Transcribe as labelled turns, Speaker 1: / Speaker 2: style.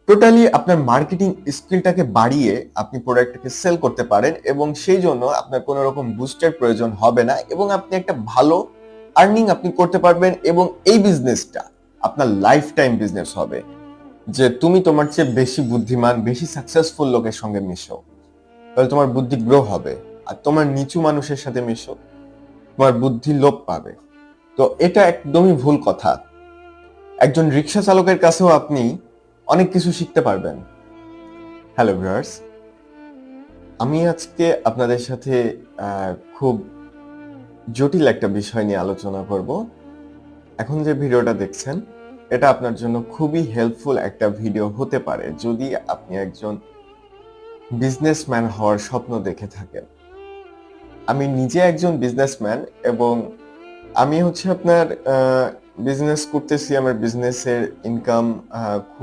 Speaker 1: Totally আপনার marketing স্কিলটাকে বাড়িয়ে আপনি প্রোডাক্টটাকে সেল করতে পারেন এবং সেই জন্য আপনার কোনো রকম বুস্টের প্রয়োজন হবে না এবং আপনি একটা ভালো আর্নিং আপনি করতে পারবেন এবং এই বিজনেসটা আপনার লাইফ টাইম বিজনেস হবে। যে তুমি তোমার চেয়ে বেশি বুদ্ধিমান, বেশি সাকসেসফুল লোকের সঙ্গে মিশো, তাহলে তোমার বুদ্ধি গ্রো হবে। আর তোমার নিচু মানুষের সাথে মিশো, তোমার বুদ্ধি লোপ পাবে। তো এটা একদমই ভুল কথা। একজন রিক্সা চালকের কাছেও আপনি অনেক কিছু শিখতে পারবেন। হ্যালো ভিউয়ার্স, আমি আজকে আপনাদের সাথে খুব জটিল একটা বিষয় নিয়ে আলোচনা করব। এখন যে ভিডিওটা দেখছেন এটা আপনার জন্য খুবই হেল্পফুল একটা ভিডিও হতে পারে যদি আপনি একজন বিজনেসম্যান হওয়ার স্বপ্ন দেখে থাকেন। আমি নিজে একজন বিজনেসম্যান এবং আমি হচ্ছে আপনার বিজনেস করতেছি। আমার বিজনেসের ইনকাম